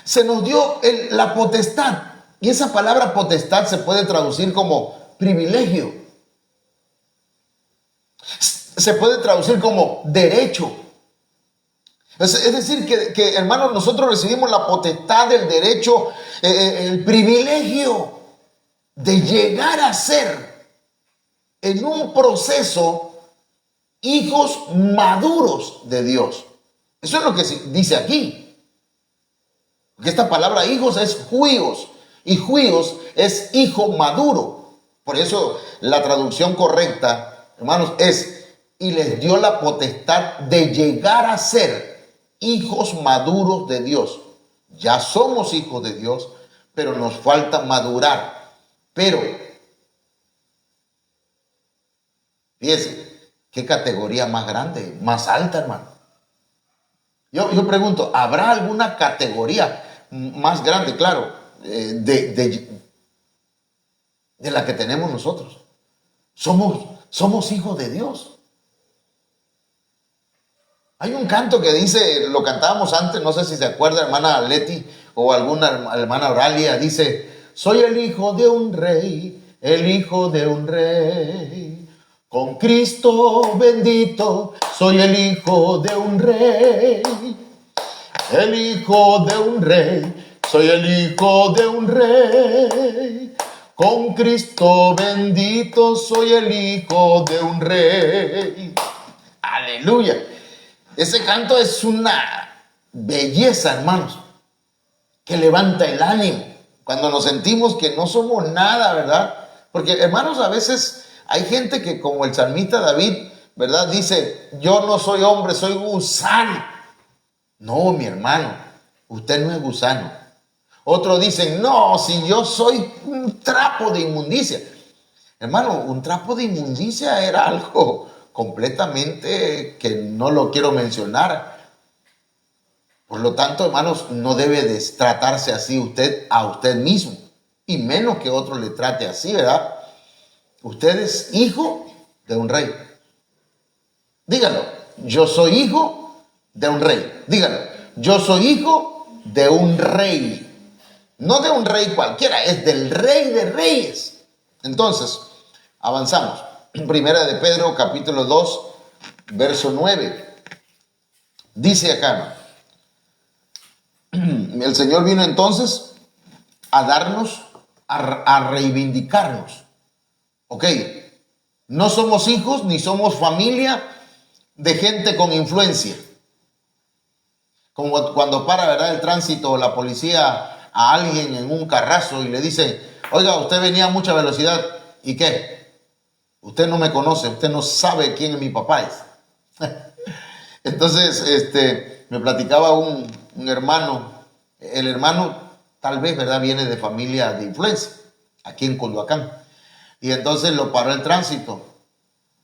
Se nos dio la potestad. Y esa palabra potestad se puede traducir como privilegio. Se puede traducir como derecho. Es decir, que hermanos, nosotros recibimos la potestad, el derecho, el privilegio de llegar a ser en un proceso hijos maduros de Dios. Eso es lo que dice aquí. Porque esta palabra hijos es huios, y huios es hijo maduro. Por eso la traducción correcta, hermanos, es: y les dio la potestad de llegar a ser hijos maduros de Dios. Ya somos hijos de Dios, pero nos falta madurar. Pero, fíjense, ¿qué categoría más grande, más alta, hermano? Yo pregunto, ¿habrá alguna categoría más grande, claro, de la que tenemos nosotros? Somos hijos de Dios. Hay un canto que dice, lo cantábamos antes, no sé si se acuerda, hermana Leti o alguna hermana Oralia, dice: soy el hijo de un rey, el hijo de un rey. Con Cristo bendito, soy el hijo de un rey. El hijo de un rey, soy el hijo de un rey. Con Cristo bendito, soy el hijo de un rey. Aleluya. Ese canto es una belleza, hermanos, que levanta el ánimo cuando nos sentimos que no somos nada, ¿verdad? Porque, hermanos, a veces hay gente que, como el salmista David, ¿verdad?, dice: yo no soy hombre, soy gusano. No, mi hermano, usted no es gusano. Otros dicen: no, si yo soy un trapo de inmundicia. Hermano, un trapo de inmundicia era algo completamente que no lo quiero mencionar. Por lo tanto, hermanos, no debe de tratarse así usted a usted mismo, y menos que otro le trate así, ¿verdad? Usted es hijo de un rey. Dígalo: yo soy hijo de un rey. Dígalo: yo soy hijo de un rey. No de un rey cualquiera, es del Rey de Reyes. Entonces, avanzamos. Primera de Pedro, capítulo 2, verso 9. Dice acá: el Señor vino entonces a darnos, a reivindicarnos. Ok, no somos hijos ni somos familia de gente con influencia. Como cuando para, ¿verdad?, el tránsito o la policía a alguien en un carrazo y le dice: oiga, usted venía a mucha velocidad. ¿Y qué? Usted no me conoce, usted no sabe quién es mi papá. Entonces, me platicaba un hermano. El hermano tal vez, ¿verdad?, viene de familia de influencia, aquí en Culhuacán. Y entonces lo paró el tránsito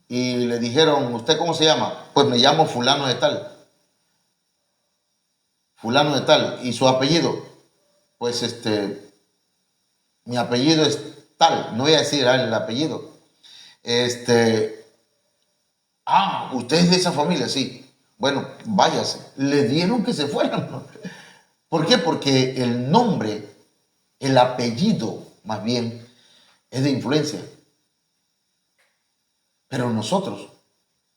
y le dijeron: ¿usted cómo se llama? Pues me llamo fulano de tal. Fulano de tal. ¿Y su apellido? Pues mi apellido es tal. No voy a decir el apellido. Usted es de esa familia, sí. Bueno, váyase. Le dieron que se fueran, ¿Por qué? Porque el nombre, el apellido, más bien, es de influencia. Pero nosotros,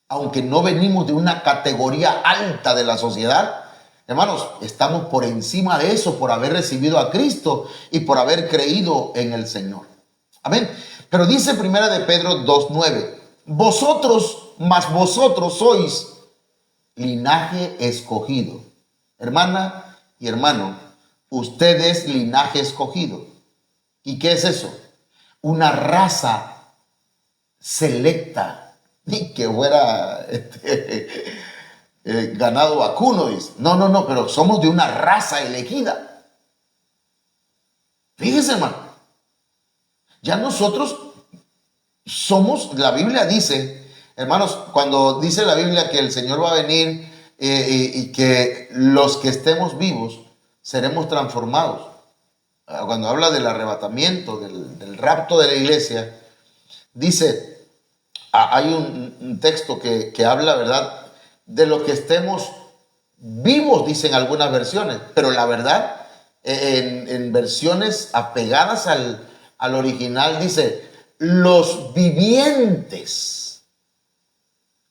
aunque no venimos de una categoría alta de la sociedad, hermanos, estamos por encima de eso, por haber recibido a Cristo y por haber creído en el Señor. Amén. Pero dice primera de Pedro 2:9, vosotros sois linaje escogido. Hermana y hermano, usted es linaje escogido. ¿Y qué es eso? Una raza selecta. Ni que fuera ganado vacuno, dice. No, pero somos de una raza elegida. Fíjese, hermano. Ya nosotros somos, la Biblia dice, hermanos, cuando dice la Biblia que el Señor va a venir y que los que estemos vivos seremos transformados. Cuando habla del arrebatamiento, del rapto de la iglesia, dice, hay un texto que habla, ¿verdad?, de lo que estemos vivos, dicen algunas versiones, pero la verdad, en versiones apegadas al original, dice, los vivientes.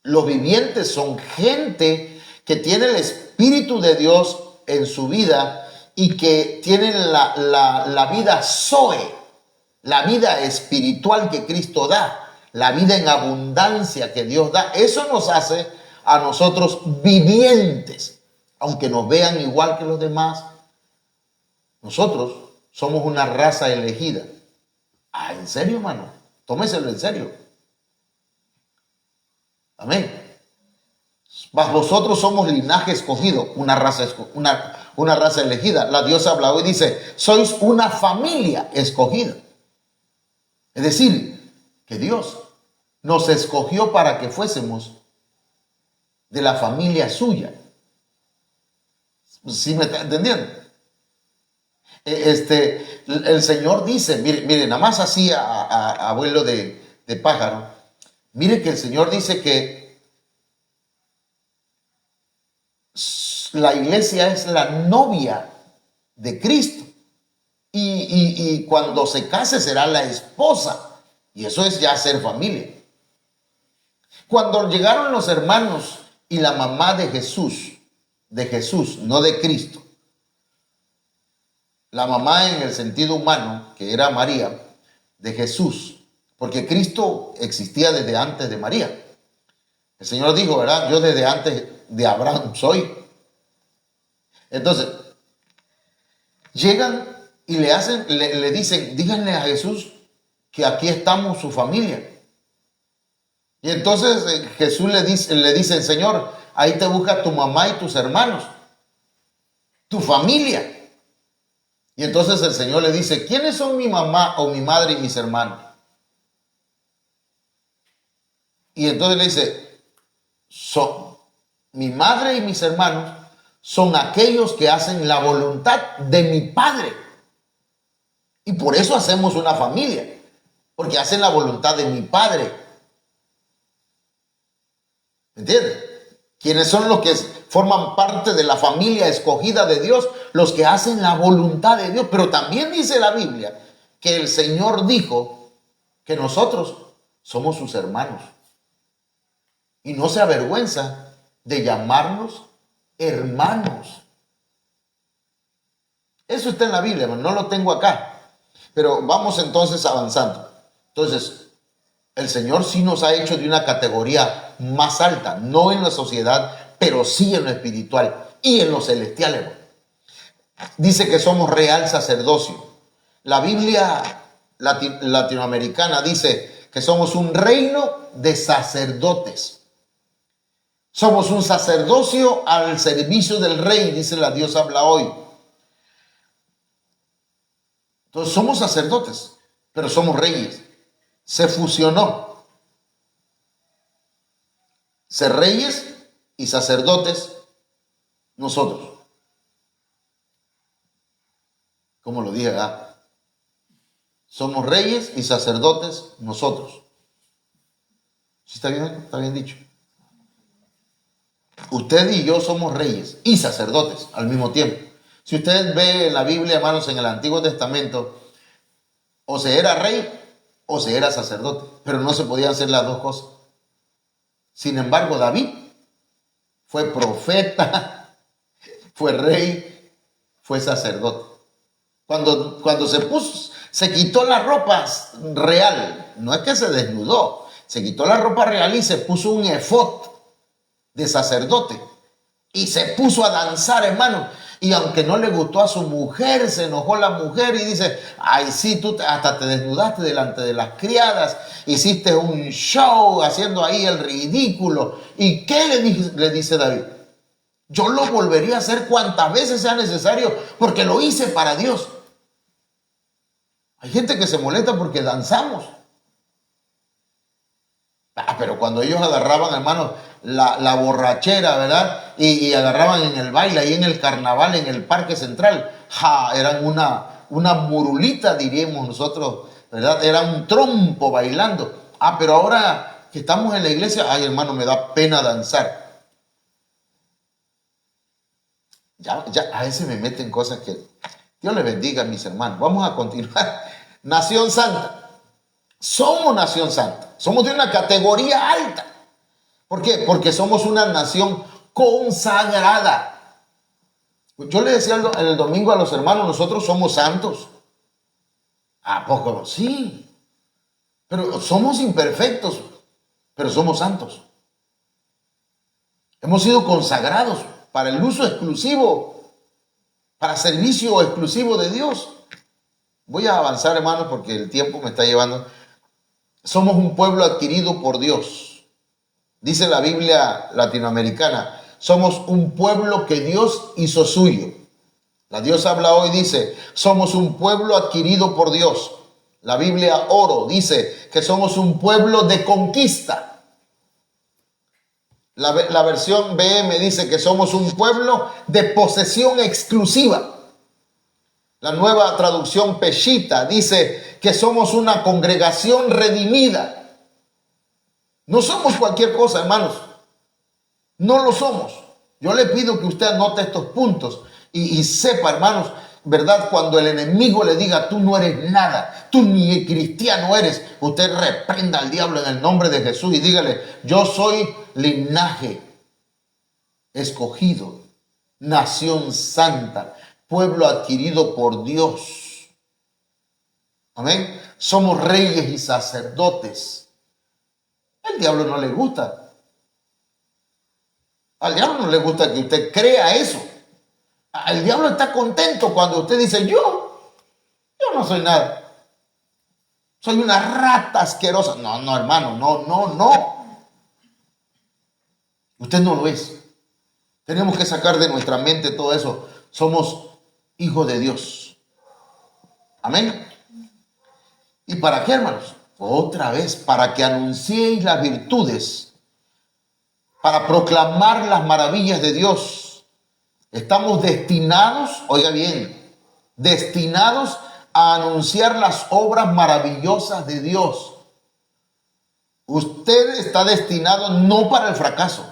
Los vivientes son gente que tiene el Espíritu de Dios en su vida y que tienen la vida Zoe, la vida espiritual que Cristo da, la vida en abundancia que Dios da. Eso nos hace a nosotros vivientes, aunque nos vean igual que los demás. Nosotros somos una raza elegida. Ah, ¿en serio, hermano? Tómeselo en serio. Amén. Mas vosotros somos linaje escogido, una raza elegida. La diosa habla hoy y dice, sois una familia escogida. Es decir, que Dios nos escogió para que fuésemos de la familia suya. ¿Sí me está entendiendo? El Señor dice, mire, nada más así a vuelo de pájaro, mire que el Señor dice que la iglesia es la novia de Cristo y cuando se case será la esposa, y eso es ya ser familia. Cuando llegaron los hermanos y la mamá de Jesús, no de Cristo, la mamá en el sentido humano, que era María, de Jesús, porque Cristo existía desde antes de María. El Señor dijo, ¿verdad? Yo desde antes de Abraham soy. Entonces, llegan y le dicen, díganle a Jesús que aquí estamos su familia. Y entonces Jesús le dice, Señor, ahí te busca tu mamá y tus hermanos, tu familia. Y entonces el Señor le dice, ¿quiénes son mi mamá o mi madre y mis hermanos? Y entonces le dice, mi madre y mis hermanos son aquellos que hacen la voluntad de mi Padre. Y por eso hacemos una familia, porque hacen la voluntad de mi Padre. ¿Entiendes? ¿Quiénes son los que forman parte de la familia escogida de Dios? Los que hacen la voluntad de Dios. Pero también dice la Biblia que el Señor dijo que nosotros somos sus hermanos. Y no se avergüenza de llamarnos hermanos. Eso está en la Biblia, no lo tengo acá. Pero vamos entonces avanzando. Entonces, el Señor sí nos ha hecho de una categoría más alta, no en la sociedad, pero sí en lo espiritual y en lo celestial, hermano. Dice que somos real sacerdocio. La Biblia latinoamericana dice que somos un reino de sacerdotes. Somos un sacerdocio al servicio del rey, dice la diosa habla hoy. Entonces somos sacerdotes, pero somos reyes. Se fusionó. Ser reyes y sacerdotes nosotros. Como lo dije acá. Somos reyes y sacerdotes nosotros. ¿Sí está bien? Está bien dicho. Usted y yo somos reyes y sacerdotes al mismo tiempo. Si usted ve en la Biblia, hermanos, en el Antiguo Testamento, o se era rey o se era sacerdote, pero no se podían hacer las dos cosas. Sin embargo, David fue profeta, fue rey, fue sacerdote. Cuando se quitó la ropa real, no es que se desnudó, se quitó la ropa real y se puso un efod de sacerdote y se puso a danzar, hermano. Y aunque no le gustó a su mujer, se enojó la mujer y dice: ay, sí, tú hasta te desnudaste delante de las criadas, hiciste un show haciendo ahí el ridículo. ¿Y qué le dice David? Yo lo volvería a hacer cuantas veces sea necesario, porque lo hice para Dios. Hay gente que se molesta porque danzamos. Pero cuando ellos agarraban, hermano, la borrachera, ¿verdad? Y agarraban en el baile, ahí en el carnaval, en el Parque Central, eran una murulita, diríamos nosotros, ¿verdad? Era un trompo bailando. Pero ahora que estamos en la iglesia, ay, hermano, me da pena danzar. Ya a veces me meten cosas que Dios les bendiga, mis hermanos. Vamos a continuar. Nación Santa. Somos nación santa. Somos de una categoría alta. ¿Por qué? Porque somos una nación consagrada. Yo le decía el domingo a los hermanos, nosotros somos santos. ¿A poco? Sí. Pero somos imperfectos, pero somos santos. Hemos sido consagrados para el uso exclusivo, para servicio exclusivo de Dios. Voy a avanzar, hermanos, porque el tiempo me está llevando. Somos un pueblo adquirido por Dios. Dice la Biblia latinoamericana, somos un pueblo que Dios hizo suyo. La Dios habla hoy, dice, somos un pueblo adquirido por Dios. La Biblia Oro dice que somos un pueblo de conquista. La versión BM dice que somos un pueblo de posesión exclusiva. La nueva traducción Peshitta dice que somos una congregación redimida. No somos cualquier cosa, hermanos. No lo somos. Yo le pido que usted anote estos puntos y sepa, hermanos, ¿verdad? Cuando el enemigo le diga: tú no eres nada, tú ni cristiano eres, usted reprenda al diablo en el nombre de Jesús y dígale: yo soy linaje escogido, nación santa, pueblo adquirido por Dios. Amén. Somos reyes y sacerdotes. Al diablo no le gusta. Al diablo no le gusta que usted crea eso. Al diablo está contento cuando usted dice: yo no soy nada. Soy una rata asquerosa. No, hermano, no. Usted no lo es. Tenemos que sacar de nuestra mente todo eso. Somos hijos de Dios. Amén. ¿Y para qué, hermanos? Otra vez, para que anunciéis las virtudes, para proclamar las maravillas de Dios. Estamos destinados, oiga bien, destinados a anunciar las obras maravillosas de Dios. Usted está destinado no para el fracaso.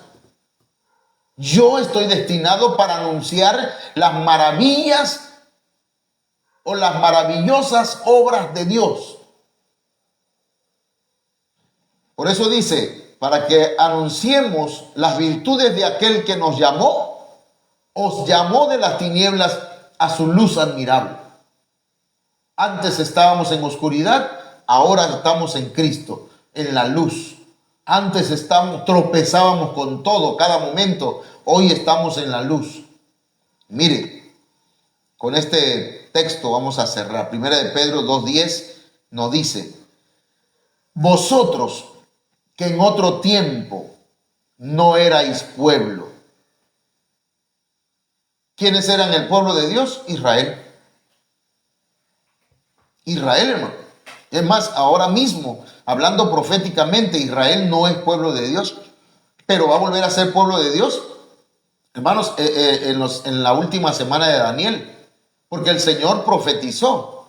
Yo estoy destinado para anunciar las maravillas o las maravillosas obras de Dios. Por eso dice, para que anunciemos las virtudes de aquel que nos llamó, os llamó de las tinieblas a su luz admirable. Antes estábamos en oscuridad, ahora estamos en Cristo, en la luz. Antes tropezábamos con todo, cada momento. Hoy estamos en la luz. Mire, con este texto vamos a cerrar. Primera de Pedro 2:10 nos dice: vosotros que en otro tiempo no erais pueblo. ¿Quiénes eran el pueblo de Dios? Israel. Israel, hermano. Es más, ahora mismo, hablando proféticamente, Israel no es pueblo de Dios, pero va a volver a ser pueblo de Dios, hermanos, en la última semana de Daniel, porque el Señor profetizó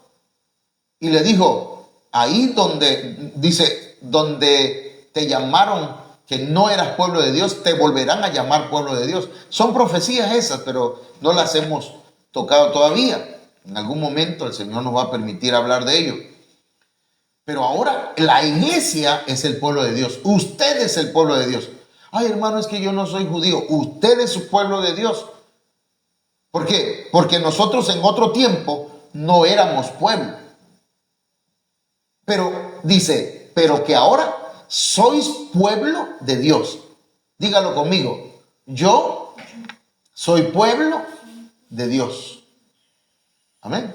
y le dijo: ahí donde, dice, donde te llamaron que no eras pueblo de Dios, te volverán a llamar pueblo de Dios. Son profecías esas, pero no las hemos tocado todavía. En algún momento el Señor nos va a permitir hablar de ello. Pero ahora la iglesia es el pueblo de Dios. Usted es el pueblo de Dios. Ay, hermano, es que yo no soy judío. Usted es su pueblo de Dios. ¿Por qué? Porque nosotros en otro tiempo no éramos pueblo. Pero dice, pero que ahora sois pueblo de Dios. Dígalo conmigo. Yo soy pueblo de Dios. Amén.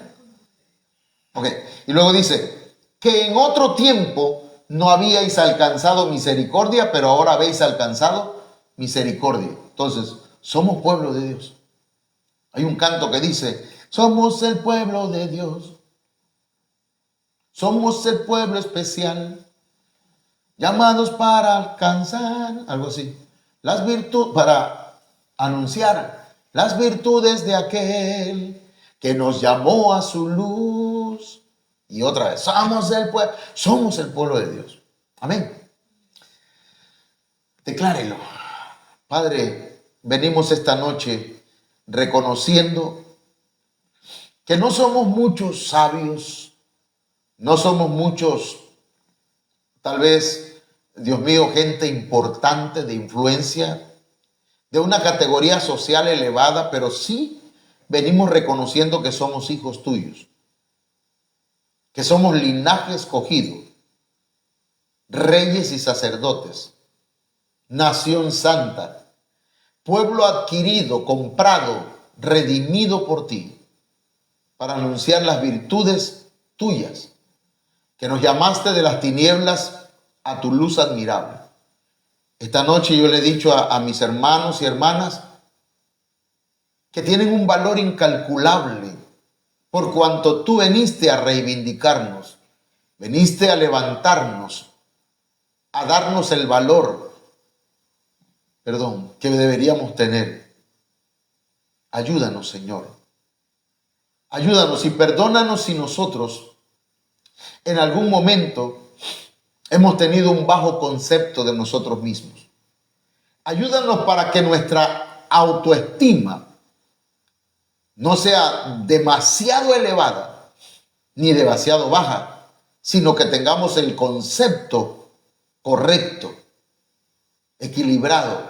Ok. Y luego dice, que en otro tiempo no habíais alcanzado misericordia, pero ahora habéis alcanzado misericordia. Entonces, somos pueblo de Dios. Hay un canto que dice, somos el pueblo de Dios. Somos el pueblo especial, llamados para alcanzar, algo así, las virtudes, para anunciar las virtudes de aquel que nos llamó a su luz. Y otra vez, somos el pueblo de Dios. Amén. Declárelo. Padre, venimos esta noche reconociendo que no somos muchos sabios, no somos muchos, tal vez, Dios mío, gente importante de influencia, de una categoría social elevada, pero sí venimos reconociendo que somos hijos tuyos, que somos linaje escogido, reyes y sacerdotes, nación santa, pueblo adquirido, comprado, redimido por ti, para anunciar las virtudes tuyas, que nos llamaste de las tinieblas a tu luz admirable. Esta noche yo le he dicho a mis hermanos y hermanas que tienen un valor incalculable por cuanto tú veniste a reivindicarnos, veniste a levantarnos, a darnos el valor, que deberíamos tener. Ayúdanos, Señor. Ayúdanos y perdónanos si nosotros en algún momento hemos tenido un bajo concepto de nosotros mismos. Ayúdanos para que nuestra autoestima no sea demasiado elevada ni demasiado baja, sino que tengamos el concepto correcto, equilibrado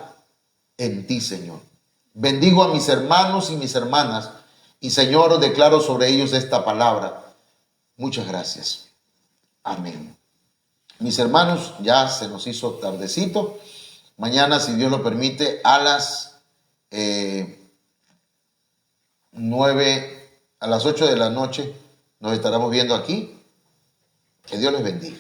en ti, Señor. Bendigo a mis hermanos y mis hermanas y, Señor, declaro sobre ellos esta palabra. Muchas gracias. Amén. Mis hermanos, ya se nos hizo tardecito. Mañana, si Dios lo permite, a las 8 de la noche nos estaremos viendo aquí. Que Dios les bendiga.